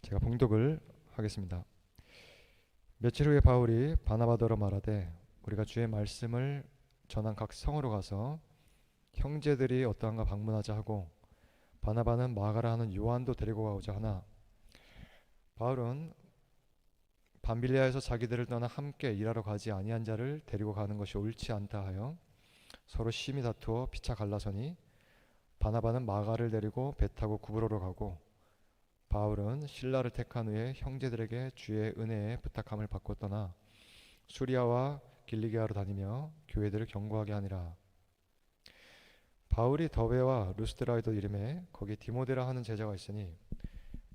제가 봉독을 하겠습니다. 며칠 후에 바울이 바나바더러 말하되 우리가 주의 말씀을 전한 각 성으로 가서 형제들이 어떠한가 방문하자 하고 바나바는 마가라 하는 요한도 데리고 가고자 하나 바울은 밤빌리아에서 자기들을 떠나 함께 일하러 가지 아니한 자를 데리고 가는 것이 옳지 않다 하여 서로 심히 다투어 피차 갈라서니 바나바는 마가를 데리고 배 타고 구브로로 가고 바울은 신라를 택한 후에 형제들에게 주의 은혜에 부탁함을 받고 떠나 수리아와 길리기아로 다니며 교회들을 경고하게 하니라. 바울이 더베와 루스드라에도 이름에 거기 디모데라 하는 제자가 있으니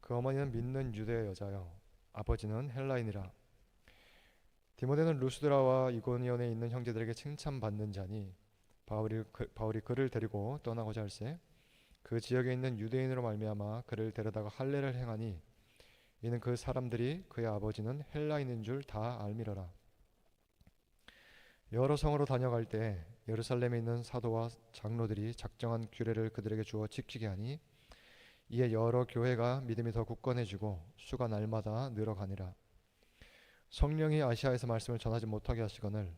그 어머니는 믿는 유대 여자여 아버지는 헬라인이라. 디모데는 루스드라와 이고니온에 있는 형제들에게 칭찬받는 자니 바울이 그를 데리고 떠나고자 할세 그 지역에 있는 유대인으로 말미암아 그를 데려다가 할례를 행하니 이는 그 사람들이 그의 아버지는 헬라인인 줄 다 알미러라. 여러 성으로 다녀갈 때 예루살렘에 있는 사도와 장로들이 작정한 규례를 그들에게 주어 지키게 하니 이에 여러 교회가 믿음이 더 굳건해지고 수가 날마다 늘어가니라. 성령이 아시아에서 말씀을 전하지 못하게 하시거늘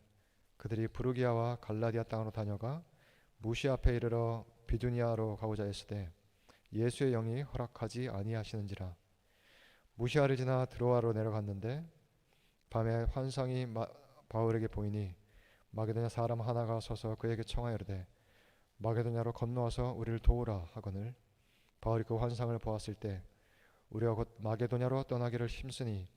그들이 부르기아와 갈라디아 땅으로 다녀가 무시 앞에 이르러 비두니아로 가고자 했으되 예수의 영이 허락하지 아니하시는지라. 무시아를 지나 드로아로 내려갔는데 밤에 환상이 바울에게 보이니 마게도냐 사람 하나가 서서 그에게 청하여 이르되 마게도냐로 건너와서 우리를 도우라 하거늘 바울이 그 환상을 보았을 때 우리가 곧 마게도냐로 떠나기를 힘쓰니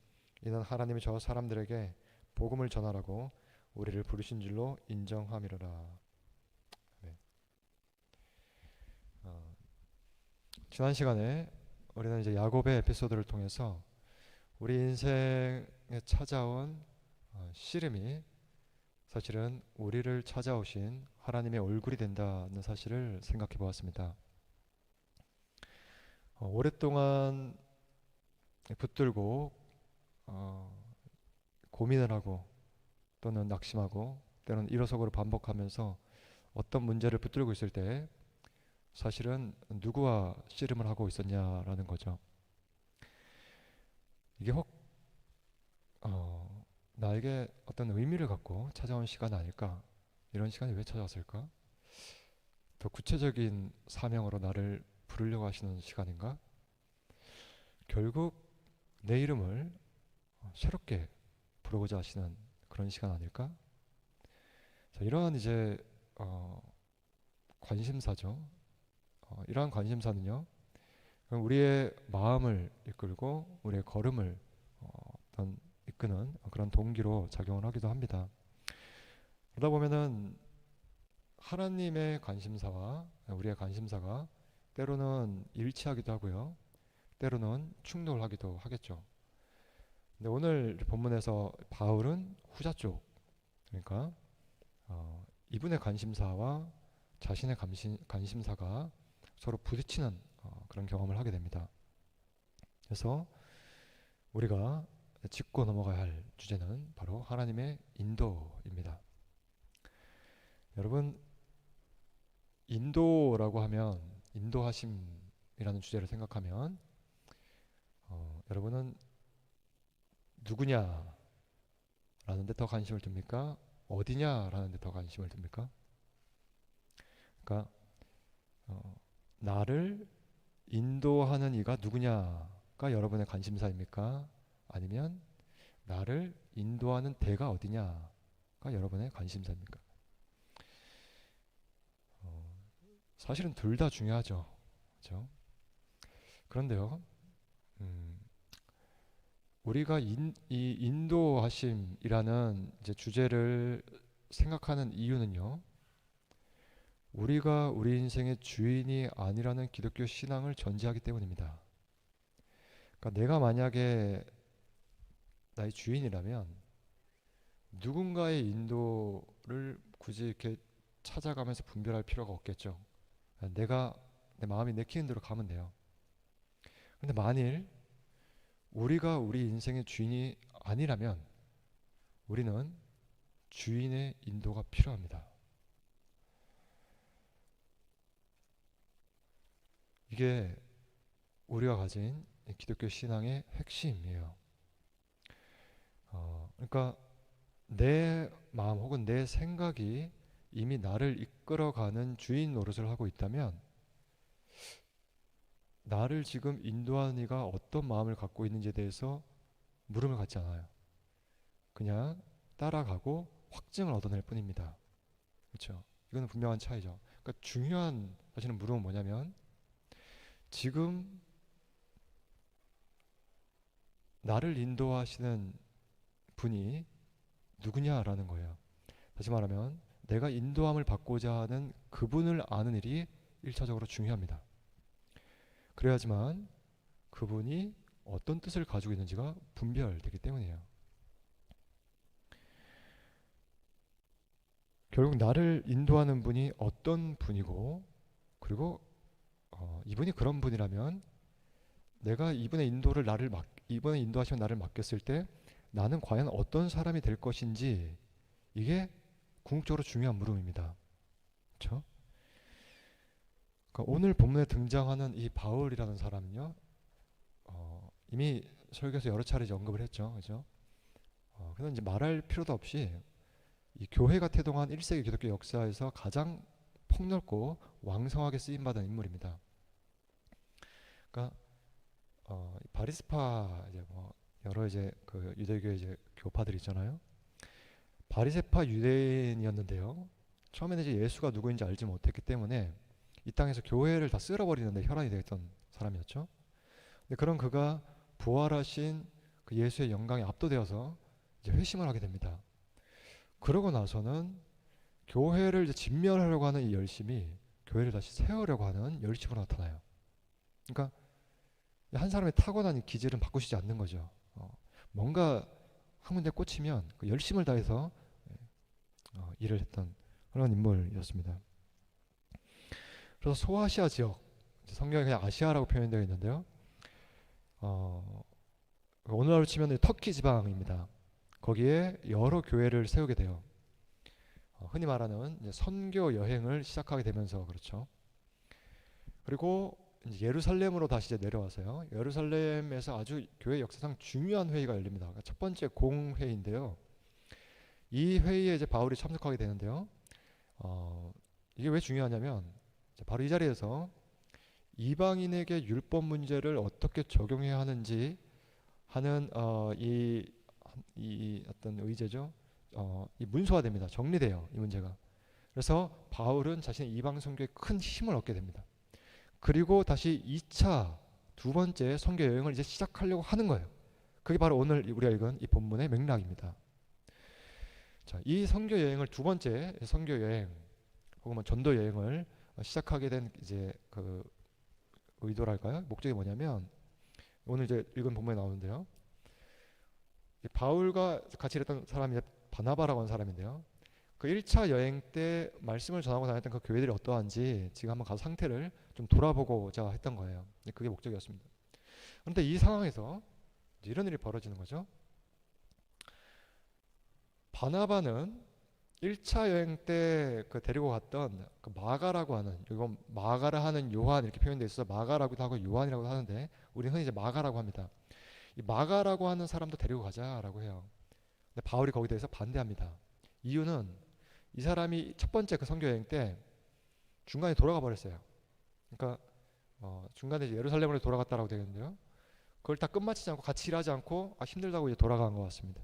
이는 하나님이 저 사람들에게 복음을 전하라고 우리를 부르신 줄로 인정함이로라. 네. 지난 시간에 우리는 이제 야곱의 에피소드를 통해서 우리 인생에 찾아온 씨름이 사실은 우리를 찾아오신 하나님의 얼굴이 된다는 사실을 생각해 보았습니다. 오랫동안 붙들고 고민을 하고 또는 낙심하고 때로는 일어서고를 반복하면서 어떤 문제를 붙들고 있을 때 사실은 누구와 씨름을 하고 있었냐라는 거죠. 이게 혹 나에게 어떤 의미를 갖고 찾아온 시간 아닐까? 이런 시간이 왜 찾아왔을까? 더 구체적인 사명으로 나를 부르려고 하시는 시간인가? 결국 내 이름을 새롭게 부르고자 하시는 그런 시간 아닐까? 자, 이러한 이제 관심사죠. 이러한 관심사는요, 우리의 마음을 이끌고 우리의 걸음을 어떤 이끄는 그런 동기로 작용을 하기도 합니다. 그러다 보면은 하나님의 관심사와 우리의 관심사가 때로는 일치하기도 하고요, 때로는 충돌하기도 하겠죠. 근데 오늘 본문에서 바울은 후자 쪽, 그러니까 이분의 관심사와 자신의 관심사가 서로 부딪히는 그런 경험을 하게 됩니다. 그래서 우리가 짚고 넘어가야 할 주제는 바로 하나님의 인도입니다. 여러분, 인도라고 하면, 인도하심이라는 주제를 생각하면 여러분은 누구냐 라는 데 더 관심을 둡니까? 어디냐 라는 데 더 관심을 둡니까? 그러니까 나를 인도하는 이가 누구냐가 여러분의 관심사입니까? 아니면 나를 인도하는 데가 어디냐가 여러분의 관심사입니까? 사실은 둘 다 중요하죠. 그렇죠? 그런데요, 우리가 이 인도하심이라는 이제 주제를 생각하는 이유는요, 우리가 우리 인생의 주인이 아니라는 기독교 신앙을 전제하기 때문입니다. 그러니까 내가 만약에 나의 주인이라면 누군가의 인도를 굳이 이렇게 찾아가면서 분별할 필요가 없겠죠. 내가 내 마음이 내키는 대로 가면 돼요. 근데 만일 우리가 우리 인생의 주인이 아니라면 우리는 주인의 인도가 필요합니다. 이게 우리가 가진 기독교 신앙의 핵심이에요. 그러니까 내 마음 혹은 내 생각이 이미 나를 이끌어가는 주인 노릇을 하고 있다면 나를 지금 인도하는 이가 어떤 마음을 갖고 있는지에 대해서 물음을 갖지 않아요. 그냥 따라가고 확증을 얻어낼 뿐입니다. 그렇죠? 이거는 분명한 차이죠. 그러니까 중요한 사실은 물음은 뭐냐면 지금 나를 인도하시는 분이 누구냐라는 거예요. 다시 말하면 내가 인도함을 받고자 하는 그분을 아는 일이 1차적으로 중요합니다. 그래야지만 그분이 어떤 뜻을 가지고 있는지가 분별되기 때문이에요. 결국 나를 인도하는 분이 어떤 분이고, 그리고 이분이 그런 분이라면 내가 이분의 인도하시면 나를 맡겼을 때 나는 과연 어떤 사람이 될 것인지, 이게 궁극적으로 중요한 물음입니다. 그렇죠? 그러니까 오늘 본문에 등장하는 이 바울이라는 사람은요, 이미 설교에서 여러 차례 언급을 했죠, 그죠? 그래서 이제 말할 필요도 없이 이 교회가 태동한 1세기 기독교 역사에서 가장 폭넓고 왕성하게 쓰임 받은 인물입니다. 그러니까 바리새파 이제 뭐 여러 이제 그 유대교 이제 교파들 있잖아요. 바리새파 유대인이었는데요. 처음에는 이제 예수가 누구인지 알지 못했기 때문에 이 땅에서 교회를 다 쓸어버리는데 혈안이 되었던 사람이었죠. 근데 그런 그가 부활하신 그 예수의 영광에 압도되어서 이제 회심을 하게 됩니다. 그러고 나서는 교회를 이제 진멸하려고 하는 이 열심이 교회를 다시 세우려고 하는 열심으로 나타나요. 그러니까 한 사람의 타고난 이 기질은 바꾸시지 않는 거죠. 뭔가 한 군데 꽂히면 그 열심을 다해서 일을 했던 그런 인물이었습니다. 그래서 소아시아 지역, 성경에 그냥 아시아라고 표현되어 있는데요. 오늘날로 치면 터키 지방입니다. 거기에 여러 교회를 세우게 돼요. 흔히 말하는 이제 선교 여행을 시작하게 되면서 그렇죠. 그리고 이제 예루살렘으로 다시 이제 내려와서요. 예루살렘에서 아주 교회 역사상 중요한 회의가 열립니다. 그러니까 첫 번째 공회의인데요. 이 회의에 이제 바울이 참석하게 되는데요. 이게 왜 중요하냐면 바로 이 자리에서 이방인에게 율법 문제를 어떻게 적용해야 하는지 하는 이 어떤 의제죠. 이 문서화됩니다. 정리돼요. 이 문제가. 그래서 바울은 자신의 이방 선교에 큰 힘을 얻게 됩니다. 그리고 다시 2차 두 번째 선교 여행을 이제 시작하려고 하는 거예요. 그게 바로 오늘 우리가 읽은 이 본문의 맥락입니다. 자, 이 선교 여행을 두 번째 선교 여행 혹은 뭐 전도 여행을 시작하게 된 이제 그 의도랄까요? 목적이 뭐냐면 오늘 이제 읽은 본문에 나오는데요. 바울과 같이 일했던 사람이 바나바라고 하는 사람인데요. 그 1차 여행 때 말씀을 전하고 다녔던 그 교회들이 어떠한지 지금 한번 가서 상태를 좀 돌아보고자 했던 거예요. 그게 목적이었습니다. 그런데 이 상황에서 이런 일이 벌어지는 거죠. 바나바는 1차 여행 때 그 데리고 갔던 그 마가라고 하는, 이건 마가라 하는 요한 이렇게 표현되어 있어서 마가라고도 하고 요한이라고도 하는데 우리는 흔히 이제 마가라고 합니다. 이 마가라고 하는 사람도 데리고 가자라고 해요. 근데 바울이 거기에 대해서 반대합니다. 이유는 이 사람이 첫 번째 그 선교 여행 때 중간에 돌아가 버렸어요. 그러니까 중간에 이제 예루살렘으로 돌아갔다라고 되겠는데요. 그걸 다 끝마치지 않고 같이 일하지 않고 힘들다고 이제 돌아간 것 같습니다.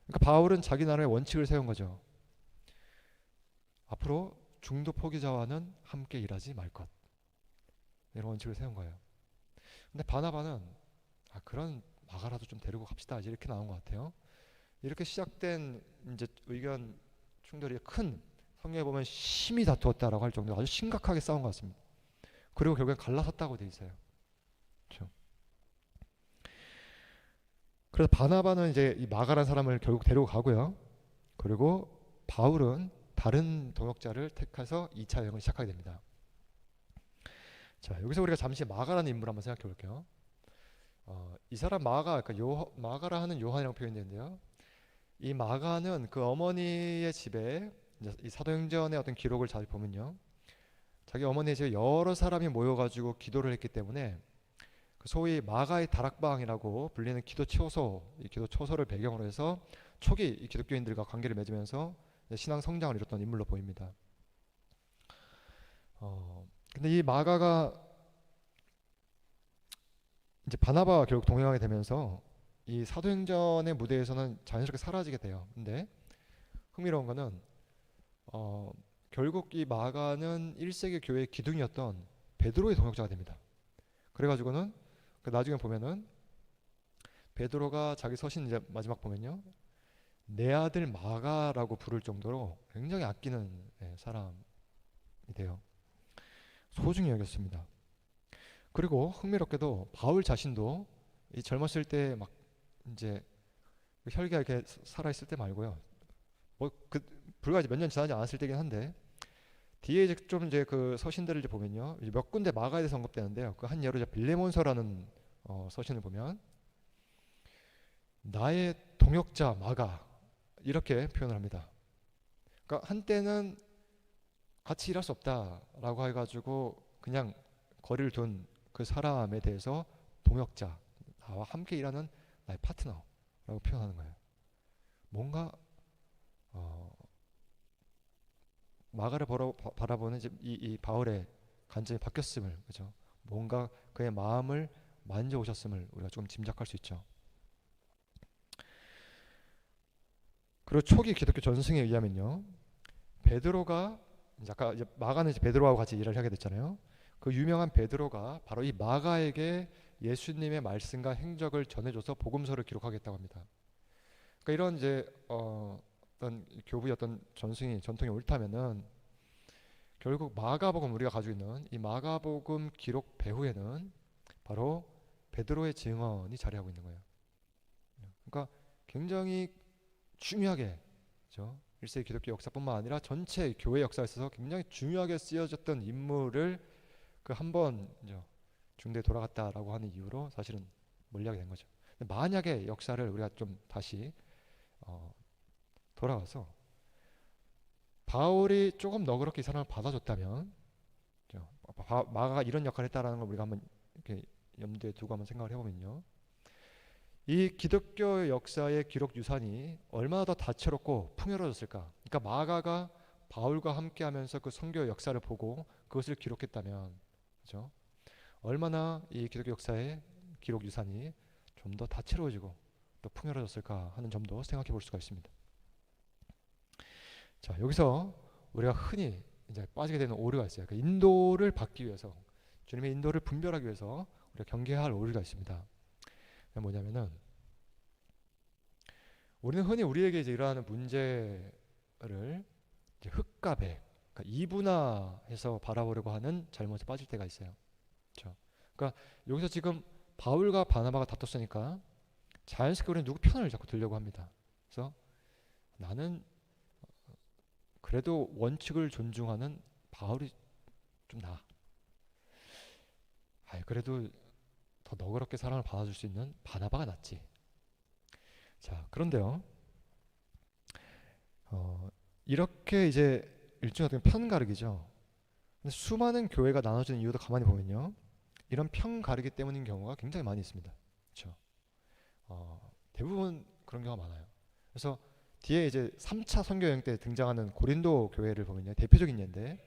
그러니까 바울은 자기 나름의 원칙을 세운 거죠. 앞으로 중도 포기자와는 함께 일하지 말 것. 이런 원칙을 세운 거예요. 근데 바나바는 그런 마가라도 좀 데리고 갑시다 이렇게 나온 것 같아요. 이렇게 시작된 이제 의견 충돌이 큰, 성경에 보면 심히 다투었다라고 할 정도로 아주 심각하게 싸운 것 같습니다. 그리고 결국엔 갈라섰다고 돼 있어요. 그렇죠? 그래서 바나바는 이제 이 마가라는 사람을 결국 데리고 가고요. 그리고 바울은 다른 동역자를 택해서 2차 여행을 시작하게 됩니다. 자, 여기서 우리가 잠시 마가라는 인물 한번 생각해 볼게요. 이 사람 그러니까 마가라 하는 요한이라고 표현되는데요. 이 마가는 그 어머니의 집에 이 사도행전의 어떤 기록을 잘 보면요, 자기 어머니의 집에 여러 사람이 모여가지고 기도를 했기 때문에 소위 마가의 다락방이라고 불리는 기도 초소, 이 기도 초소를 배경으로 해서 초기 이 기독교인들과 관계를 맺으면서 신앙 성장을 이뤘던 인물로 보입니다. 근데 이 마가가 이제 바나바와 결국 동행하게 되면서 이 사도행전의 무대에서는 자연스럽게 사라지게 돼요. 근데 흥미로운 거는 결국 이 마가는 1세기 교회의 기둥이었던 베드로의 동역자가 됩니다. 그래가지고는 나중에 보면은 베드로가 자기 서신 이제 마지막 보면요, 내 아들 마가라고 부를 정도로 굉장히 아끼는 사람이 돼요. 소중히 여겼습니다. 그리고 흥미롭게도 바울 자신도 이 젊었을 때 막 이제 혈기가 이렇게 살아 있을 때 말고요, 뭐 그 불과 몇 년 지나지 않았을 때긴 한데 뒤에 이제 좀 이제 그 서신들을 이제 보면요, 이제 몇 군데 마가에 대해서 언급되는데요. 그 한 예로 이제 빌레몬서라는 서신을 보면 나의 동역자 마가 이렇게 표현을 합니다. 그러니까 한때는 같이 일할 수 없다라고 해가지고 그냥 거리를 둔 그 사람에 대해서 동역자, 나와 함께 일하는 나의 파트너라고 표현하는 거예요. 뭔가 마가를 바라보는 이 바울의 관점이 바뀌었음을, 그죠? 뭔가 그의 마음을 만져오셨음을 우리가 좀 짐작할 수 있죠. 그리고 초기 기독교 전승에 의하면요, 베드로가 아까 이제 마가는 이제 베드로하고 같이 일을 하게 됐잖아요. 그 유명한 베드로가 바로 이 마가에게 예수님의 말씀과 행적을 전해줘서 복음서를 기록하겠다고 합니다. 그러니까 이런 이제 어떤 교부의 어떤 전통이 옳다면은 결국 마가복음, 우리가 가지고 있는 이 마가복음 기록 배후에는 바로 베드로의 증언이 자리하고 있는 거예요. 그러니까 굉장히 중요하게, 그렇죠? 1세기 기독교 역사뿐만 아니라 전체 교회 역사에 있어서 굉장히 중요하게 쓰여졌던 인물을 그 한 번 중대에 돌아갔다라고 하는 이유로 사실은 멀리하게 된 거죠. 만약에 역사를 우리가 좀 다시 돌아가서 바울이 조금 너그럽게 이 사람을 받아줬다면, 마가가 이런 역할을 했다라는 걸 우리가 한번 이렇게 염두에 두고 한번 생각을 해보면요, 이 기독교 역사의 기록 유산이 얼마나 더 다채롭고 풍요로워졌을까. 그러니까 마가가 바울과 함께하면서 그 선교 역사를 보고 그것을 기록했다면, 그렇죠? 얼마나 이 기독교 역사의 기록 유산이 좀 더 다채로워지고 또 풍요로워졌을까 하는 점도 생각해 볼 수가 있습니다. 자, 여기서 우리가 흔히 이제 빠지게 되는 오류가 있어요. 그 인도를 받기 위해서, 주님의 인도를 분별하기 위해서 우리가 경계할 오류가 있습니다. 뭐냐면은 우리는 흔히 우리에게 이제 일어나는 문제를 이제 흙과 배, 그러니까 이분화해서 바라보려고 하는 잘못에 빠질 때가 있어요. 그렇죠? 그러니까 여기서 지금 바울과 바나바가 다퉜으니까 자연스럽게 우리는 누구 편을 자꾸 들려고 합니다. 그래서 나는 그래도 원칙을 존중하는 바울이 좀 나아. 그래도 더 너그럽게 사랑을 받아줄 수 있는 바나바가 낫지. 자, 그런데요, 이렇게 이제 일종의 어떤 편 가르기죠. 근데 수많은 교회가 나눠지는 이유도 가만히 보면요, 이런 편 가르기 때문인 경우가 굉장히 많이 있습니다. 그렇죠? 대부분 그런 경우가 많아요. 그래서 뒤에 이제 3차 선교 여행 때 등장하는 고린도 교회를 보면요, 대표적인 예인데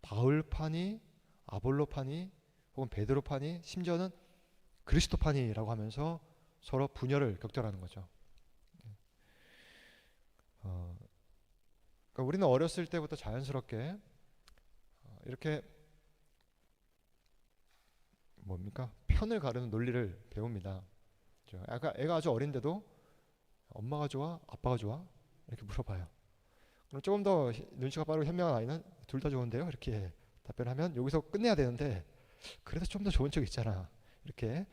바울파니, 아볼로파니, 혹은 베드로파니, 심지어는 그리스도파니라고 하면서 서로 분열을 격돌하는 거죠. 그러니까 우리는 어렸을 때부터 자연스럽게 이렇게 뭡니까? 편을 가르는 논리를 배웁니다. 그렇죠? 애가 아주 어린데도 엄마가 좋아? 아빠가 좋아? 이렇게 물어봐요. 그럼 조금 더 눈치가 빠르고 현명한 아이는 둘 다 좋은데요? 이렇게 답변하면 여기서 끝내야 되는데 그래도 좀 더 좋은 쪽 있잖아. 이렇게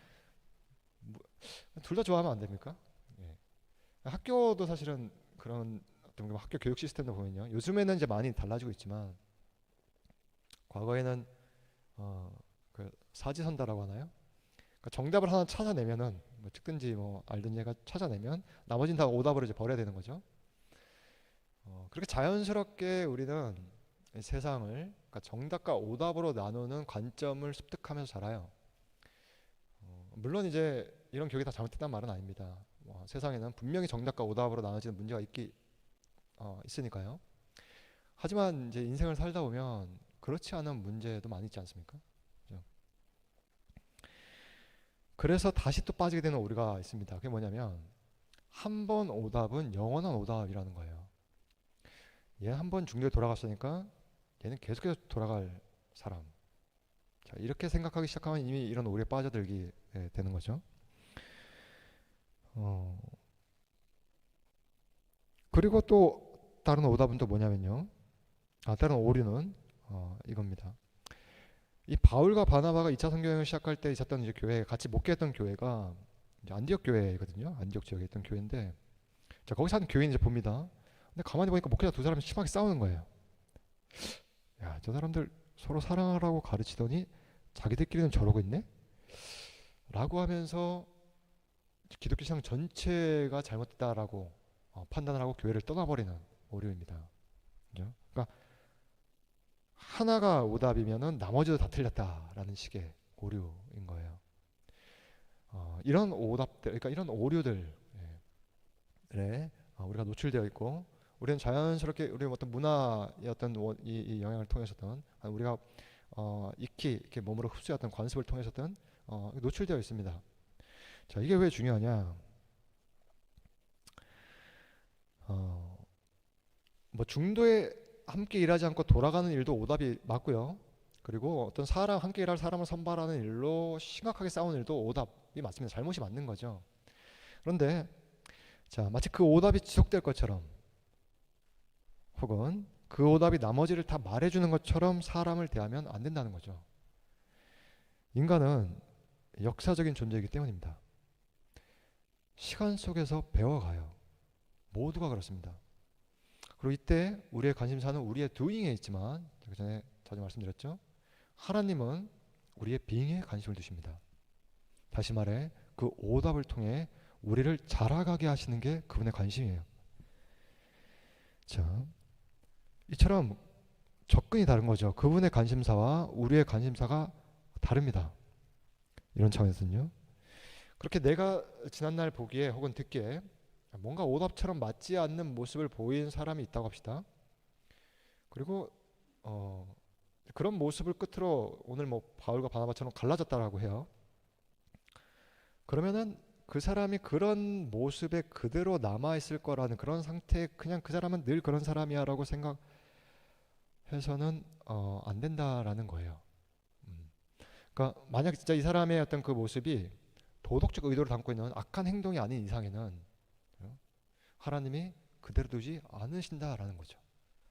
둘 다 좋아하면 안 됩니까? 예. 학교도 사실은 그런 어떤 학교 교육 시스템도 보면요, 요즘에는 이제 많이 달라지고 있지만 과거에는 그 사지선다라고 하나요? 그러니까 정답을 하나 찾아내면은 뭐 찍든지 뭐 알든지 얘가 찾아내면 나머지는 다 오답으로 이제 버려야 되는 거죠. 그렇게 자연스럽게 우리는 세상을, 그러니까 정답과 오답으로 나누는 관점을 습득하면서 자라요. 물론 이제 이런 교육이 다 잘못됐다는 말은 아닙니다. 세상에는 분명히 정답과 오답으로 나눠지는 문제가 있으니까요. 하지만 이제 인생을 살다 보면 그렇지 않은 문제도 많이 있지 않습니까? 그죠? 그래서 다시 또 빠지게 되는 오류가 있습니다. 그게 뭐냐면 한 번 오답은 영원한 오답이라는 거예요. 얘 한 번 중도에 돌아갔으니까 얘는 계속해서 돌아갈 사람. 자, 이렇게 생각하기 시작하면 이미 이런 오류에 빠져들게 되는 거죠. 어, 그리고 또 다른 오답은 또 뭐냐면요. 다른 오류는 이겁니다. 이 바울과 바나바가 2차 선교여행을 시작할 때 있었던 이제 교회, 같이 목회했던 교회가 이제 안디옥 교회거든요. 안디옥 지역에 있던 교회인데, 자, 거기 사는 교인 이제 봅니다. 근데 가만히 보니까 목회자 두 사람이 심하게 싸우는 거예요. 야, 저 사람들 서로 사랑하라고 가르치더니 자기들끼리는 저러고 있네? 라고 하면서 기독교 신앙 전체가 잘못됐다라고 판단을 하고 교회를 떠나버리는 오류입니다. 그죠? 그러니까 하나가 오답이면은 나머지도 다 틀렸다라는 식의 오류인 거예요. 이런 오답들, 그러니까 이런 오류들에 우리가 노출되어 있고, 우리는 자연스럽게 우리 어떤 문화의 어떤 이 영향을 통해서든 우리가 익히 이렇게 몸으로 흡수했던 관습을 통해서든 노출되어 있습니다. 자, 이게 왜 중요하냐? 뭐 중도에 함께 일하지 않고 돌아가는 일도 오답이 맞고요. 그리고 어떤 사람 함께 일할 사람을 선발하는 일로 심각하게 싸우는 일도 오답이 맞습니다. 잘못이 맞는 거죠. 그런데 자, 마치 그 오답이 지속될 것처럼 혹은 그 오답이 나머지를 다 말해주는 것처럼 사람을 대하면 안 된다는 거죠. 인간은 역사적인 존재이기 때문입니다. 시간 속에서 배워가요. 모두가 그렇습니다. 그리고 이때 우리의 관심사는 우리의 doing에 있지만, 그 전에 자주 말씀드렸죠. 하나님은 우리의 being에 관심을 두십니다. 다시 말해 그 오답을 통해 우리를 자라가게 하시는 게 그분의 관심이에요. 자, 이처럼 접근이 다른 거죠. 그분의 관심사와 우리의 관심사가 다릅니다. 이런 차원에서는요. 그렇게 내가 지난날 보기에 혹은 듣기에 뭔가 오답처럼 맞지 않는 모습을 보인 사람이 있다고 합시다. 그리고 그런 모습을 끝으로 오늘 뭐 바울과 바나바처럼 갈라졌다라고 해요. 그러면은 그 사람이 그런 모습에 그대로 남아 있을 거라는 그런 상태에 그냥 그 사람은 늘 그런 사람이야라고 생각해서는 안 된다라는 거예요. 그러니까 만약 진짜 이 사람의 어떤 그 모습이 도덕적 의도를 담고 있는 악한 행동이 아닌 이상에는 하나님이 그대로 두지 않으신다라는 거죠.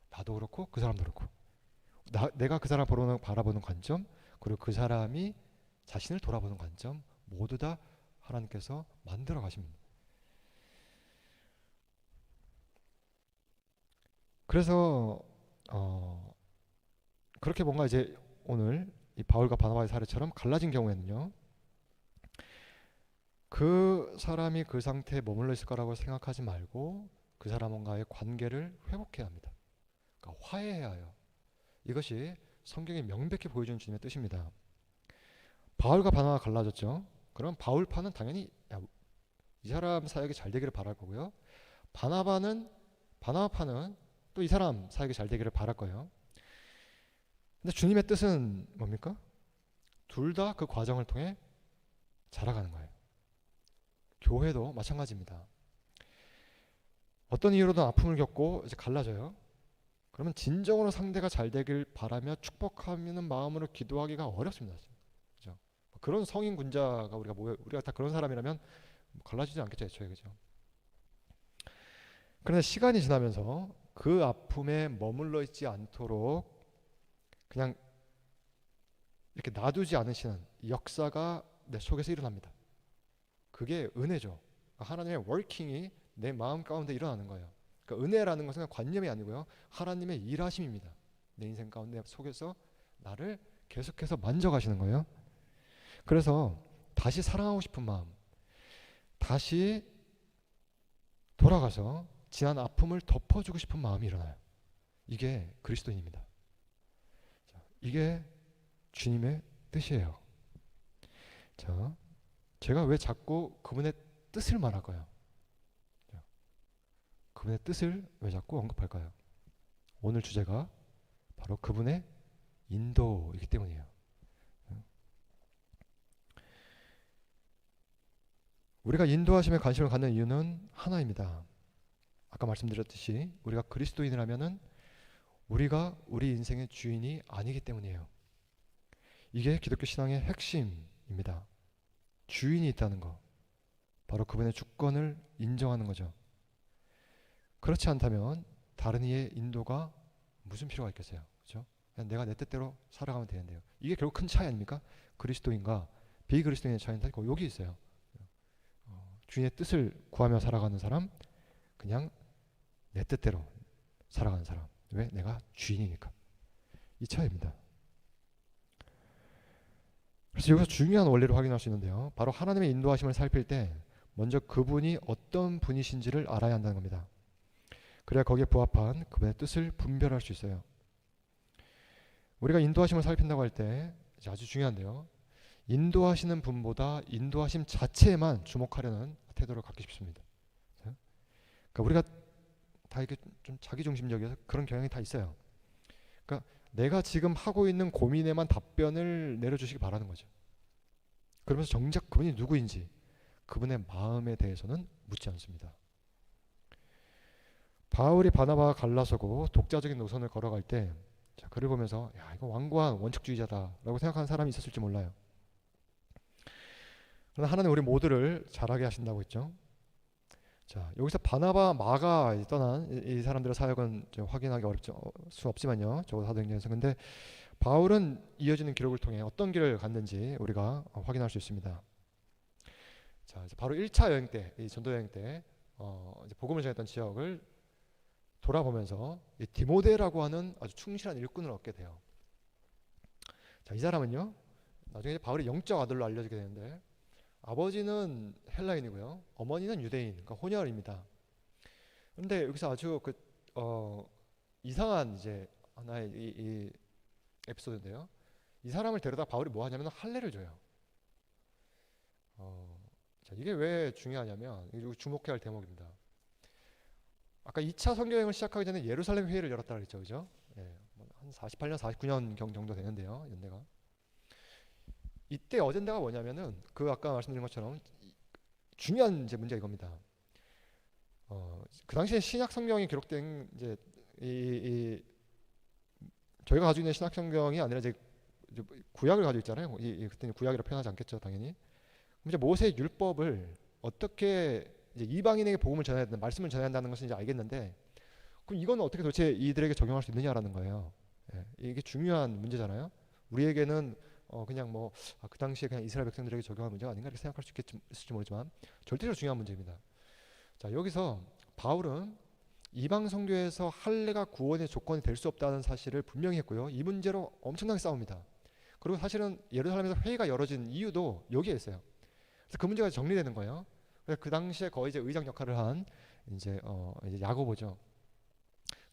나도 그렇고 그 사람도 그렇고 내가 그 사람 바라보는 관점, 그리고 그 사람이 자신을 돌아보는 관점 모두 다 하나님께서 만들어 가십니다. 그래서 그렇게 뭔가 이제 오늘 이 바울과 바나바의 사례처럼 갈라진 경우에는요, 그 사람이 그 상태에 머물러 있을 거라고 생각하지 말고 그 사람과의 관계를 회복해야 합니다. 그러니까 화해해야 해요. 이것이 성경이 명백히 보여주는 주님의 뜻입니다. 바울과 바나바가 갈라졌죠. 그럼 바울파는 당연히 이 사람 사역이 잘 되기를 바랄 거고요. 바나바파는 또 이 사람 사역이 잘 되기를 바랄 거예요. 근데 주님의 뜻은 뭡니까? 둘 다 그 과정을 통해 자라가는 거예요. 교회도 마찬가지입니다. 어떤 이유로든 아픔을 겪고 이제 갈라져요. 그러면 진정으로 상대가 잘 되길 바라며 축복하는 마음으로 기도하기가 어렵습니다. 그죠? 그런 성인 군자가 우리가 다 그런 사람이라면 갈라지지 않겠죠, 애초에. 그죠? 그런데 시간이 지나면서 그 아픔에 머물러 있지 않도록 그냥 이렇게 놔두지 않으시는 역사가 내 속에서 일어납니다. 그게 은혜죠. 하나님의 워킹이 내 마음 가운데 일어나는 거예요. 그러니까 은혜라는 것은 관념이 아니고요, 하나님의 일하심입니다. 내 인생 가운데 속에서 나를 계속해서 만져가시는 거예요. 그래서 다시 사랑하고 싶은 마음, 다시 돌아가서 지난 아픔을 덮어주고 싶은 마음이 일어나요. 이게 그리스도인입니다. 이게 주님의 뜻이에요. 자, 제가 왜 자꾸 그분의 뜻을 말할까요? 그분의 뜻을 왜 자꾸 언급할까요? 오늘 주제가 바로 그분의 인도이기 때문이에요. 우리가 인도하심에 관심을 갖는 이유는 하나입니다. 아까 말씀드렸듯이 우리가 그리스도인이라면은 우리가 우리 인생의 주인이 아니기 때문이에요. 이게 기독교 신앙의 핵심입니다. 주인이 있다는 거. 바로 그분의 주권을 인정하는 거죠. 그렇지 않다면 다른 이의 인도가 무슨 필요가 있겠어요? 그렇죠? 그냥 내가 내 뜻대로 살아가면 되는데요. 이게 결국 큰 차이 아닙니까? 그리스도인과 비그리스도인의 차이는 다 여기 있어요. 주인의 뜻을 구하며 살아가는 사람, 그냥 내 뜻대로 살아가는 사람. 왜? 내가 주인이니까. 이 차이입니다. 그래서 여기서 중요한 원리를 확인할 수 있는데요. 바로 하나님의 인도하심을 살필 때 먼저 그분이 어떤 분이신지를 알아야 한다는 겁니다. 그래야 거기에 부합한 그분의 뜻을 분별할 수 있어요. 우리가 인도하심을 살핀다고 할 때 아주 중요한데요. 인도하시는 분보다 인도하심 자체에만 주목하려는 태도를 갖기 쉽습니다. 그러니까 우리가 다 이렇게 좀 자기중심적이어서 그런 경향이 다 있어요. 그러니까 내가 지금 하고 있는 고민에만 답변을 내려주시기 바라는 거죠. 그러면서 정작 그분이 누구인지 그분의 마음에 대해서는 묻지 않습니다. 바울이 바나바와 갈라서고 독자적인 노선을 걸어갈 때 그를 보면서 야, 이거 완고한 원칙주의자다라고 생각하는 사람이 있었을지 몰라요. 그러나 하나님 우리 모두를 잘하게 하신다고 했죠. 자, 여기서 바나바, 마가 떠난 이 사람들의 사역은 확인하기 수 없지만요. 적어도 사도행전에서. 근데 바울은 이어지는 기록을 통해 어떤 길을 갔는지 우리가 확인할 수 있습니다. 자, 이제 바로 1차 여행 때, 이 전도 여행 때 이제 복음을 전했던 지역을 돌아보면서 이 디모데라고 하는 아주 충실한 일꾼을 얻게 돼요. 자, 이 사람은요. 나중에 바울의 영적 아들로 알려지게 되는데 아버지는 헬라인이고요. 어머니는 유대인, 그러니까 혼혈입니다. 그런데 여기서 아주 이상한 이제 하나의 이 에피소드인데요. 이 사람을 데려다 바울이 뭐 하냐면 할례를 줘요. 자, 이게 왜 중요하냐면 주목해야 할 대목입니다. 아까 2차 선교여행을 시작하기 전에 예루살렘 회의를 열었다 그랬죠, 그죠? 예, 한 48년, 49년 정도 되는데요, 연대가. 이때 어젠다가 뭐냐면은 그 아까 말씀드린 것처럼 중요한 이제 문제가 이겁니다. 그 당시에 신약 성경이 기록된 이제 저희가 가지고 있는 신약 성경이 아니라 이제 구약을 가지고 있잖아요. 그때는 구약이라 표현하지 않겠죠, 당연히. 이제 모세의 율법을 어떻게 이제 이방인에게 복음을 전해야 된다, 말씀을 전해야 한다는 것은 이제 알겠는데, 그럼 이건 어떻게 도대체 이들에게 적용할 수 있느냐라는 거예요. 예, 이게 중요한 문제잖아요. 우리에게는 그냥 뭐 그 당시에 그냥 이스라엘 백성들에게 적용할 문제가 아닌가 이렇게 생각할 수 있을지 모르지만 절대로 중요한 문제입니다. 자, 여기서 바울은 이방 선교에서 할례가 구원의 조건이 될 수 없다는 사실을 분명히 했고요. 이 문제로 엄청나게 싸웁니다. 그리고 사실은 예루살렘에서 회의가 열어진 이유도 여기에 있어요. 그래서 그 문제가 정리되는 거예요. 그래서 그 당시에 거의 이제 의장 역할을 한 이제 야고보죠.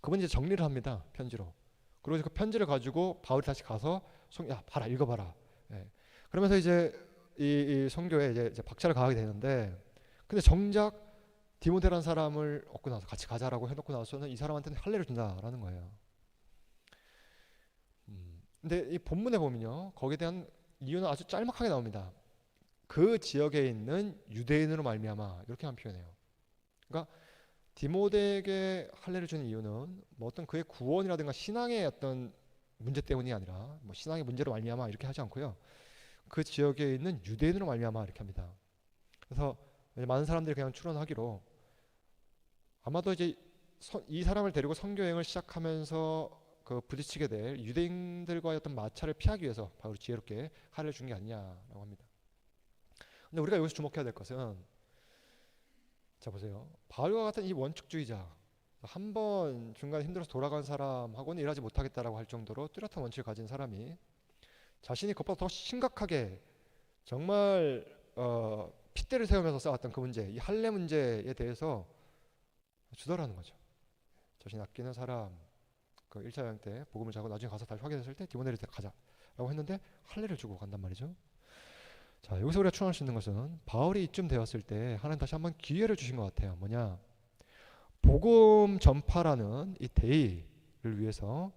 그분이 이제 정리를 합니다. 편지로. 그리고 그 편지를 가지고 바울이 다시 가서 야, 봐라, 읽어봐라. 예. 그러면서 이제 이 선교에 이제 박차를 가하게 되는데, 근데 정작 디모데라는 사람을 얻고 나서 같이 가자라고 해놓고 나서는 이 사람한테는 할례를 준다라는 거예요. 근데 이 본문에 보면요, 거기에 대한 이유는 아주 짤막하게 나옵니다. 그 지역에 있는 유대인으로 말미암아, 이렇게만 표현해요. 그러니까 디모데에게 할례를 주는 이유는 뭐 어떤 그의 구원이라든가 신앙의 어떤 문제 때문이 아니라 뭐 신앙의 문제로 말미암아 이렇게 하지 않고요. 그 지역에 있는 유대인으로 말미암아 이렇게 합니다. 그래서 많은 사람들이 그냥 추론하기로 아마도 이제 이 사람을 데리고 선교 여행을 시작하면서 그 부딪히게 될 유대인들과의 어떤 마찰을 피하기 위해서 바울이 지혜롭게 할례를 준 게 아니냐라고 합니다. 근데 우리가 여기서 주목해야 될 것은, 자 보세요. 바울과 같은 이 원칙주의자, 한 번 중간에 힘들어서 돌아간 사람하고는 일하지 못하겠다라고 할 정도로 뚜렷한 원칙을 가진 사람이 자신이 그것보다 더 심각하게 정말 핏대를 세우면서 쌓았던 그 문제, 이 할례 문제에 대해서 주더라는 거죠. 자신이 아끼는 사람, 그 1차 여행 때 복음을 자고 나중에 가서 다시 확인했을 때 디모데를 가자라고 했는데 할례를 주고 간단 말이죠. 자, 여기서 우리가 추론할 수 있는 것은 바울이 이쯤 되었을 때 하나님 다시 한번 기회를 주신 것 같아요. 뭐냐? 복음 전파라는 이 대의를 위해서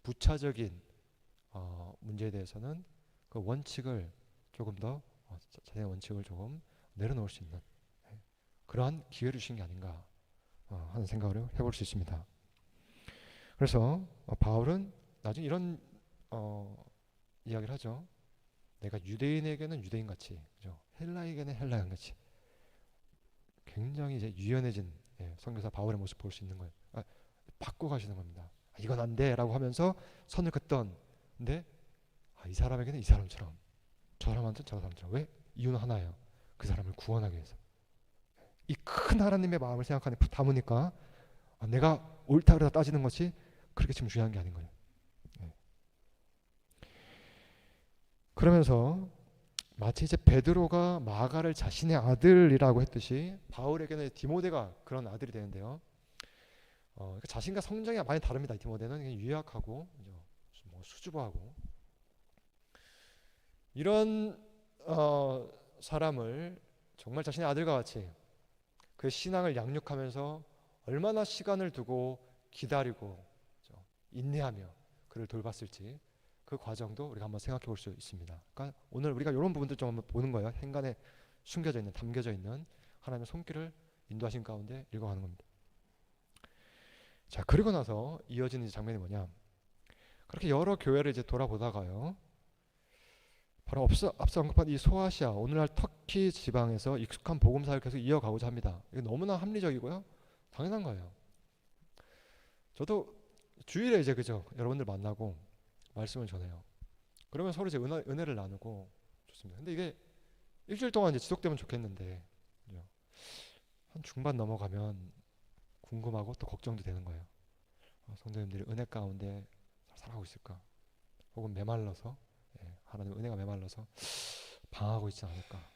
부차적인 문제에 대해서는 그 원칙을 조금 더 자신의 원칙을 조금 내려놓을 수 있는 그러한 기회를 주신 게 아닌가 하는 생각을 해볼 수 있습니다. 그래서 바울은 나중에 이런 이야기를 하죠. 내가 유대인에게는 유대인같이, 그죠? 헬라에게는 헬라인같이 굉장히 이제 유연해진 선교사 바울의 모습 볼 수 있는 거예요. 바꿔 가시는 겁니다. 이건 안 돼라고 하면서 선을 긋던, 근데 이 사람에게는 이 사람처럼, 저 사람한테는 저 사람처럼. 왜? 이유는 하나예요. 그 사람을 구원하기 위해서. 이 큰 하나님의 마음을 생각하니 담으니까 내가 옳다 그러다 따지는 것이 그렇게 지금 중요한 게 아닌 거예요. 그러면서 마치 이제 베드로가 마가를 자신의 아들이라고 했듯이 바울에게는 디모데가 그런 아들이 되는데요. 자신과 성정이 많이 다릅니다. 디모데는 유약하고 뭐 수줍어하고 이런 사람을 정말 자신의 아들과 같이 그 신앙을 양육하면서 얼마나 시간을 두고 기다리고 인내하며 그를 돌봤을지 그 과정도 우리가 한번 생각해 볼 수 있습니다. 그러니까 오늘 우리가 이런 부분들 좀 한번 보는 거예요. 행간에 숨겨져 있는, 담겨져 있는 하나님의 손길을 인도하신 가운데 읽어가는 겁니다. 자, 그리고 나서 이어지는 장면이 뭐냐? 그렇게 여러 교회를 이제 돌아보다가요, 바로 앞서 언급한 이 소아시아, 오늘날 터키 지방에서 익숙한 복음사를 계속 이어가고자 합니다. 이게 너무나 합리적이고요, 당연한 거예요. 저도 주일에 이제 그죠, 여러분들 만나고 말씀을 전해요. 그러면 서로 이제 은혜를 나누고 좋습니다. 근데 이게 일주일 동안 이제 지속되면 좋겠는데 한 중반 넘어가면 궁금하고 또 걱정도 되는 거예요. 성도님들이 은혜 가운데 살아가고 있을까? 혹은 메말라서 하나님의 은혜가 메말라서 방황하고 있지 않을까?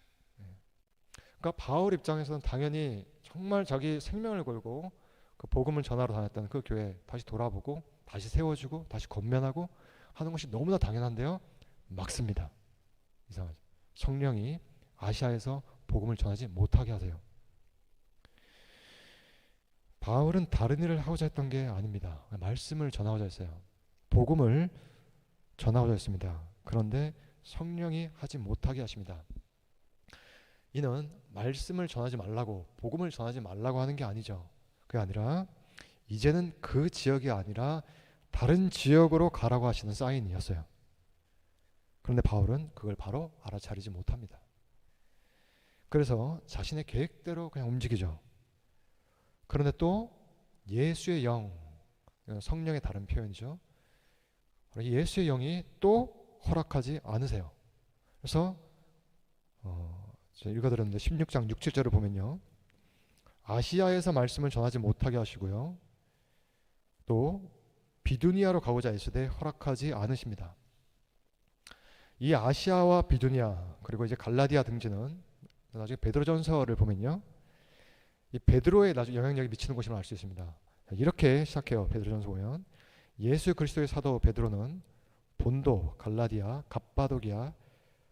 그러니까 바울 입장에서는 당연히 정말 자기 생명을 걸고 그 복음을 전하러 다녔던 그 교회 다시 돌아보고 다시 세워주고 다시 권면하고 하는 것이 너무나 당연한데요, 막습니다. 이상하죠. 성령이 아시아에서 복음을 전하지 못하게 하세요. 바울은 다른 일을 하고자 했던 게 아닙니다. 말씀을 전하고자 했어요. 복음을 전하고자 했습니다. 그런데 성령이 하지 못하게 하십니다. 이는 말씀을 전하지 말라고, 복음을 전하지 말라고 하는 게 아니죠. 그게 아니라 이제는 그 지역이 아니라 다른 지역으로 가라고 하시는 사인이었어요. 그런데 바울은 그걸 바로 알아차리지 못합니다. 그래서 자신의 계획대로 그냥 움직이죠. 그런데 또 예수의 영, 성령의 다른 표현이죠. 예수의 영이 또 허락하지 않으세요. 그래서 제가 읽어드렸는데 16장 6, 7절을 보면요, 아시아에서 말씀을 전하지 못하게 하시고요, 또 비두니아로 가고자 애쓰되 허락하지 않으십니다. 이 아시아와 비두니아 그리고 이제 갈라디아 등지는 나중에 베드로전서를 보면요, 이 베드로의 나중에 영향력이 미치는 곳임을 알 수 있습니다. 이렇게 시작해요. 베드로전서 보면 예수 그리스도의 사도 베드로는 본도, 갈라디아, 갑바도기아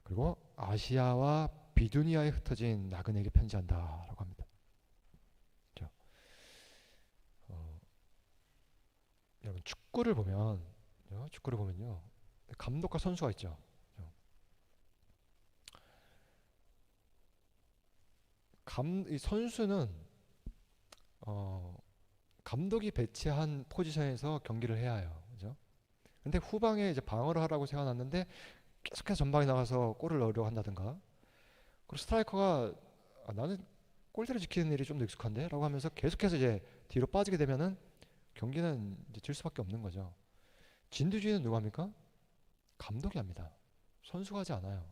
그리고 아시아와 비두니아에 흩어진 나그네에게 편지한다라고 합니다. 그렇죠? 여러분 축구를 보면요, 감독과 선수가 있죠. 이 선수는 감독이 배치한 포지션에서 경기를 해야 해요. 그죠? 근데 후방에 이제 방어를 하라고 세워놨는데 계속해서 전방에 나가서 골을 넣으려고 한다든가, 그리고 스트라이커가 나는 골대를 지키는 일이 좀 더 익숙한데? 라고 하면서 계속해서 이제 뒤로 빠지게 되면은 경기는 이제 질 수밖에 없는 거죠. 진두지휘는 누가 합니까? 감독이 합니다. 선수가 하지 않아요.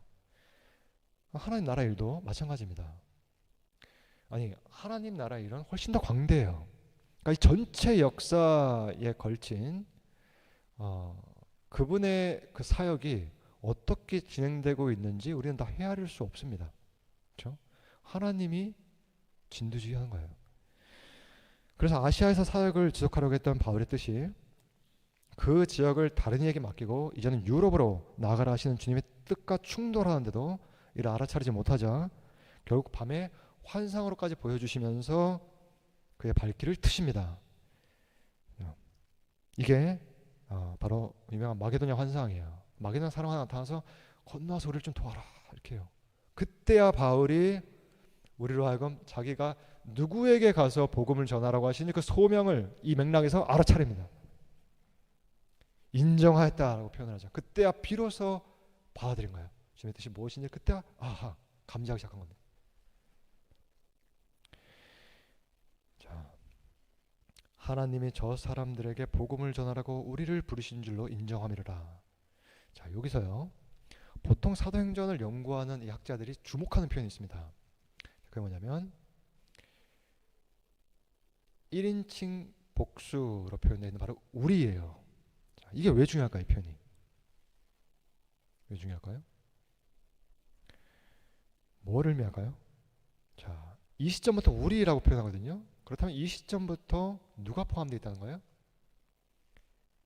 하나님 나라 일도 마찬가지입니다. 아니, 하나님 나라 일은 훨씬 더 광대해요. 그러니까 이 전체 역사에 걸친 그분의 그 사역이 어떻게 진행되고 있는지 우리는 다 헤아릴 수 없습니다. 그렇죠? 하나님이 진두지휘하는 거예요. 그래서 아시아에서 사역을 지속하려고 했던 바울의 뜻이 그 지역을 다른 이에게 맡기고 이제는 유럽으로 나아가라 하시는 주님의 뜻과 충돌하는데도 이를 알아차리지 못하자 결국 밤에 환상으로까지 보여주시면서 그의 발길을 트십니다. 이게 바로 유명한 마게도냐 환상이에요. 마게도냐 사람 하나 나타나서 건너와서 우리를 좀 도와라 이렇게 해요. 그때야 바울이 우리로 하여금 자기가 누구에게 가서 복음을 전하라고 하시니 그 소명을 이 맥락에서 알아차립니다. 인정하였다라고 표현을 하죠. 그때야 비로소 받아들인 거예요. 주님의 뜻이 무엇인지 그때야 감지하기 시작한 겁니다. 자, 하나님이 저 사람들에게 복음을 전하라고 우리를 부르신 줄로 인정함이로라. 자, 여기서요. 보통 사도행전을 연구하는 이 학자들이 주목하는 표현이 있습니다. 그게 뭐냐면 1인칭 복수로 표현되어 있는 바로 우리예요. 자, 이게 왜 중요할까요? 이 표현이 왜 중요할까요? 뭐를 의미할까요? 자, 이 시점부터 우리라고 표현하거든요. 그렇다면 이 시점부터 누가 포함되어 있다는 거예요?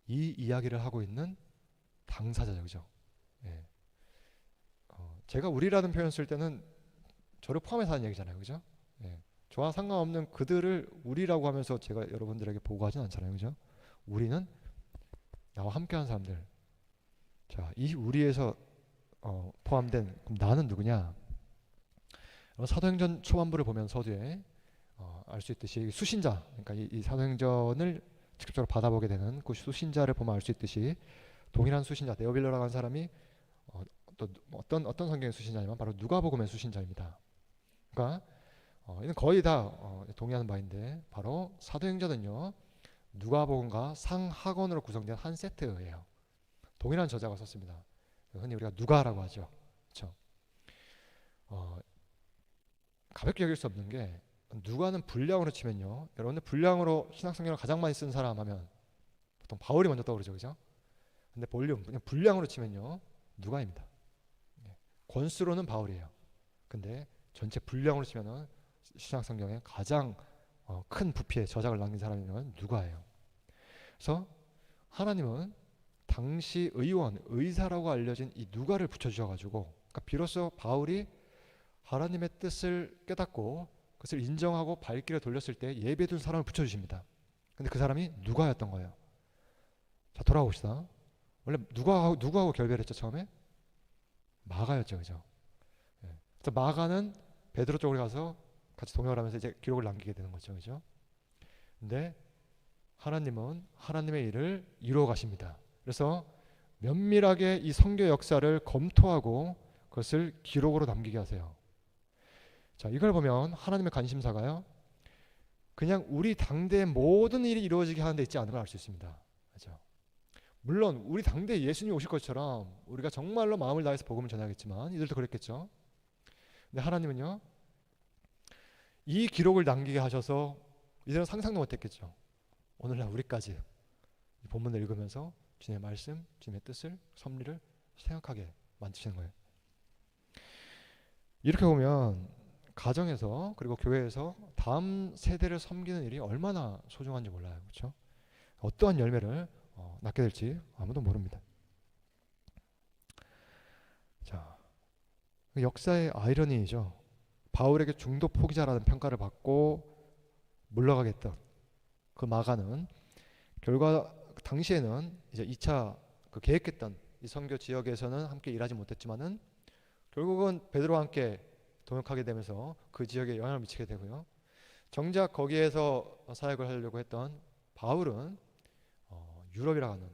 이 이야기를 하고 있는 당사자죠. 그죠? 예. 제가 우리라는 표현 쓸 때는 저를 포함해서 하는 얘기잖아요. 그죠? 예. 저와 상관없는 그들을 우리라고 하면서 제가 여러분들에게 보고하진 않잖아요. 그죠? 우리는 나와 함께한 사람들. 자, 이 우리에서 포함된 그럼 나는 누구냐? 사도행전 초반부를 보면 서두에 알 수 있듯이 수신자, 그러니까 이 사도행전을 직접적으로 받아보게 되는 그 수신자를 보면 알 수 있듯이 동일한 수신자 네오빌로라고 하는 사람이 또 어떤 성경의 수신자냐면 바로 누가복음의 수신자입니다. 그러니까 이는 거의 다 동의하는 바인데 바로 사도행전은요 누가복음과 상하권으로 구성된 한 세트예요. 동일한 저자가 썼습니다. 흔히 우리가 누가라고 하죠. 그렇죠? 가볍게 여길 수 없는 게 누가는 분량으로 치면요. 여러분들 분량으로 신약성경을 가장 많이 쓴 사람 하면 보통 바울이 먼저 떠오르죠. 그죠? 근데 볼륨, 그냥 분량으로 치면요. 누가입니다. 권수로는 바울이에요. 근데 전체 분량으로 치면은 신약성경에 가장 큰 부피의 저작을 남긴 사람이면 누가예요. 그래서 하나님은 당시 의사라고 알려진 이 누가를 붙여주셔가지고 그러니까 비로소 바울이 하나님의 뜻을 깨닫고 그것을 인정하고 발길을 돌렸을 때 예배해둔 사람을 붙여주십니다. 근데 그 사람이 누가였던 거예요. 자, 돌아봅시다. 원래 누구하고 결별했죠 처음에? 마가였죠, 그죠? 예. 그래서 마가는 베드로 쪽으로 가서 같이 동역을 하면서 이제 기록을 남기게 되는 거죠, 그죠? 근데 하나님은 하나님의 일을 이루어 가십니다. 그래서 면밀하게 이 성경 역사를 검토하고 그것을 기록으로 남기게 하세요. 자, 이걸 보면 하나님의 관심사가요. 그냥 우리 당대의 모든 일이 이루어지게 하는 데 있지 않은 걸 알 수 있습니다. 그렇죠? 물론 우리 당대에 예수님이 오실 것처럼 우리가 정말로 마음을 다해서 복음을 전하겠지만 이들도 그랬겠죠. 근데 하나님은요. 이 기록을 남기게 하셔서 이들은 상상도 못했겠죠. 오늘날 우리까지 이 본문을 읽으면서 주님의 말씀, 주님의 뜻을, 섭리를 생각하게 만드시는 거예요. 이렇게 보면 가정에서 그리고 교회에서 다음 세대를 섬기는 일이 얼마나 소중한지 몰라요. 그렇죠? 어떠한 열매를 낳게 될지 아무도 모릅니다. 자, 역사의 아이러니이죠. 바울에게 중도 포기자라는 평가를 받고 물러가게 했던 그 마가는 결과 당시에는 이제 2차 그 계획했던 이 선교 지역에서는 함께 일하지 못했지만은 결국은 베드로와 함께 동역하게 되면서 그 지역에 영향을 미치게 되고요. 정작 거기에서 사역을 하려고 했던 바울은 유럽이라 하는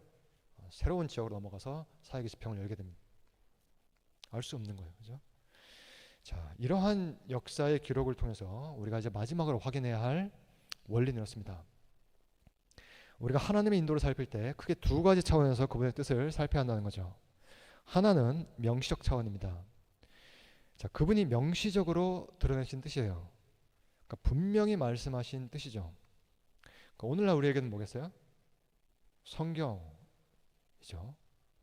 새로운 지역으로 넘어가서 사역의 지평을 열게 됩니다. 알 수 없는 거예요, 그죠? 자, 이러한 역사의 기록을 통해서 우리가 이제 마지막으로 확인해야 할 원리는 이렇습니다. 우리가 하나님의 인도를 살필 때 크게 두 가지 차원에서 그분의 뜻을 살펴야 한다는 거죠. 하나는 명시적 차원입니다. 자, 그분이 명시적으로 드러내신 뜻이에요. 그러니까 분명히 말씀하신 뜻이죠. 그러니까 오늘날 우리에게는 뭐겠어요? 성경이죠.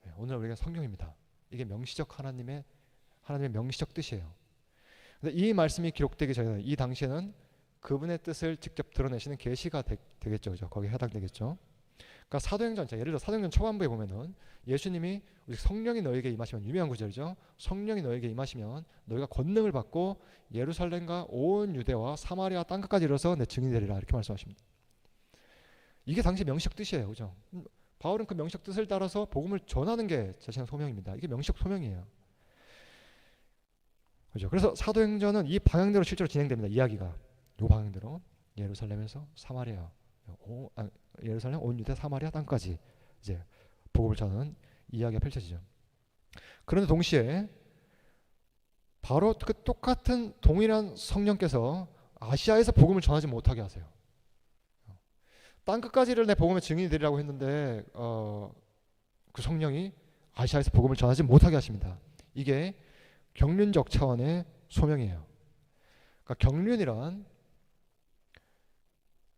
네, 오늘날 우리에게는 성경입니다. 이게 명시적 하나님의 명시적 뜻이에요. 근데 이 말씀이 기록되기 전에는 이 당시에는 그분의 뜻을 직접 드러내시는 계시가 되겠죠, 그죠? 거기에 해당되겠죠. 그러니까 사도행전, 예를 들어 사도행전 초반부에 보면은 예수님이 성령이 너에게 임하시면, 유명한 구절이죠. 성령이 너에게 임하시면 너희가 권능을 받고 예루살렘과 온 유대와 사마리아 땅끝까지 이르러서 내 증인이 되리라, 이렇게 말씀하십니다. 이게 당시 명시적 뜻이에요, 그죠? 바울은 그 명시적 뜻을 따라서 복음을 전하는 게 자신의 소명입니다. 이게 명시적 소명이에요, 그죠? 그래서 사도행전은 이 방향대로 실제로 진행됩니다. 이야기가 이 방향대로 예루살렘에서 사마리아, 예루살렘 온 유대 사마리아 땅까지 이제 복음을 전하는 이야기가 펼쳐지죠. 그런데 동시에 바로 그 똑같은 동일한 성령께서 아시아에서 복음을 전하지 못하게 하세요. 땅끝까지를 내 복음의 증인이 되리라고 했는데 그 성령이 아시아에서 복음을 전하지 못하게 하십니다. 이게 경륜적 차원의 소명이에요. 그러니까 경륜이란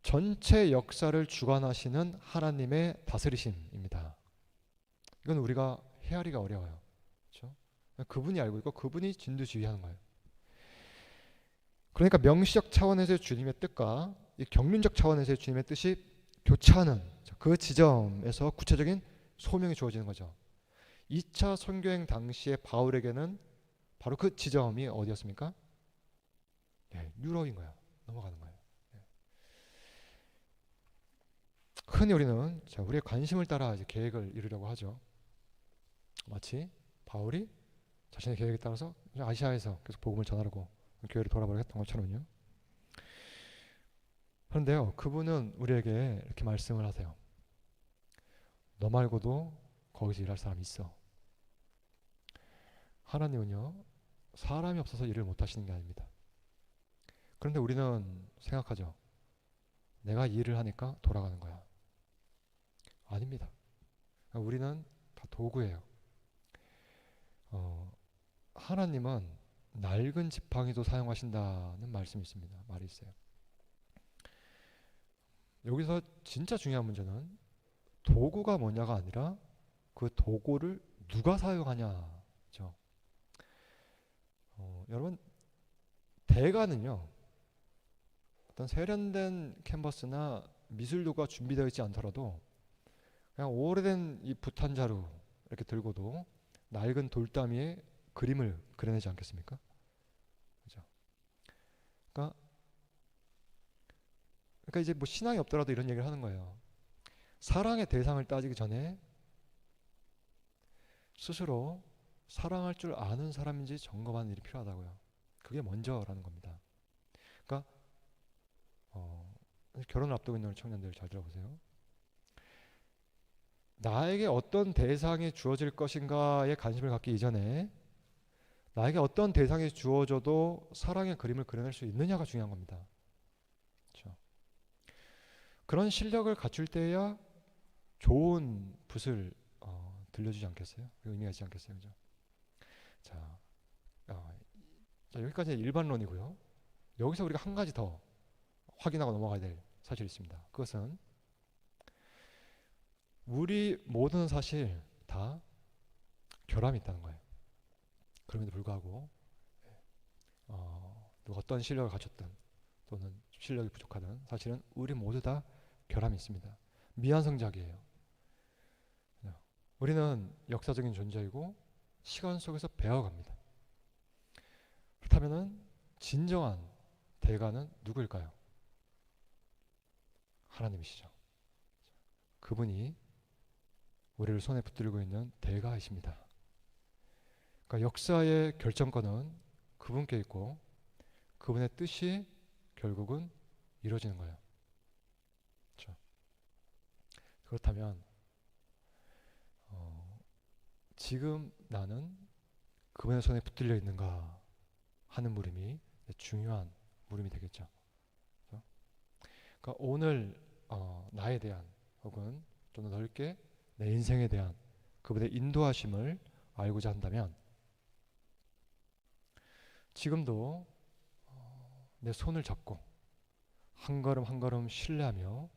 전체 역사를 주관하시는 하나님의 다스리심입니다. 이건 우리가 헤아리기가 어려워요. 그렇죠? 그분이 알고 있고 그분이 진두지휘하는 거예요. 그러니까 명시적 차원에서의 주님의 뜻과 이 경륜적 차원에서의 주님의 뜻이 교차하는 그 지점에서 구체적인 소명이 주어지는 거죠. 2차 선교행 당시에 바울에게는 바로 그 지점이 어디였습니까? 네, 유럽인 거예요. 넘어가는 거예요. 네. 흔히 우리는 우리의 관심을 따라 이제 계획을 이루려고 하죠. 마치 바울이 자신의 계획에 따라서 아시아에서 계속 복음을 전하려고 교회를 돌아보려 했던 것처럼요. 그런데요, 그분은 우리에게 이렇게 말씀을 하세요. 너 말고도 거기서 일할 사람이 있어. 하나님은요, 사람이 없어서 일을 못 하시는 게 아닙니다. 그런데 우리는 생각하죠. 내가 일을 하니까 돌아가는 거야. 아닙니다. 우리는 다 도구예요. 하나님은 낡은 지팡이도 사용하신다는 말씀이 있습니다. 말이 있어요. 여기서 진짜 중요한 문제는 도구가 뭐냐가 아니라 그 도구를 누가 사용하냐죠. 여러분, 대가는요, 어떤 세련된 캔버스나 미술도구가 준비되어 있지 않더라도 그냥 오래된 이 붓한자루 이렇게 들고도 낡은 돌담이에 그림을 그려내지 않겠습니까? 그죠? 그러니까 이제 뭐 신앙이 없더라도 이런 얘기를 하는 거예요. 사랑의 대상을 따지기 전에 스스로 사랑할 줄 아는 사람인지 점검하는 일이 필요하다고요. 그게 먼저라는 겁니다. 그러니까 결혼을 앞두고 있는 청년들 잘 들어보세요. 나에게 어떤 대상이 주어질 것인가에 관심을 갖기 이전에 나에게 어떤 대상이 주어져도 사랑의 그림을 그려낼 수 있느냐가 중요한 겁니다. 그렇죠? 그런 실력을 갖출 때야 좋은 붓을 들려주지 않겠어요? 의미가 있지 않겠어요? 그죠? 자, 여기까지 일반론이고요. 여기서 우리가 한 가지 더 확인하고 넘어가야 될 사실이 있습니다. 그것은 우리 모든 사실 다 결함이 있다는 거예요. 그럼에도 불구하고 누가 어떤 실력을 갖췄든 또는 실력이 부족하든 사실은 우리 모두 다 결함이 있습니다. 미완성작이에요. 우리는 역사적인 존재이고 시간 속에서 배워갑니다. 그렇다면 진정한 대가는 누구일까요? 하나님이시죠. 그분이 우리를 손에 붙들고 있는 대가이십니다. 그러니까 역사의 결정권은 그분께 있고 그분의 뜻이 결국은 이루어지는 거예요. 그렇죠? 그렇다면 지금 나는 그분의 손에 붙들려 있는가 하는 물음이 중요한 물음이 되겠죠. 그렇죠? 그러니까 오늘 나에 대한 혹은 좀 더 넓게 내 인생에 대한 그분의 인도하심을 알고자 한다면 지금도 내 손을 잡고 한 걸음 한 걸음 신뢰하며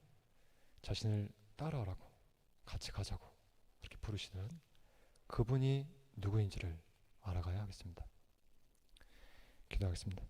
자신을 따라오라고, 같이 가자고 이렇게 부르시는 그분이 누구인지를 알아가야 하겠습니다. 기도하겠습니다.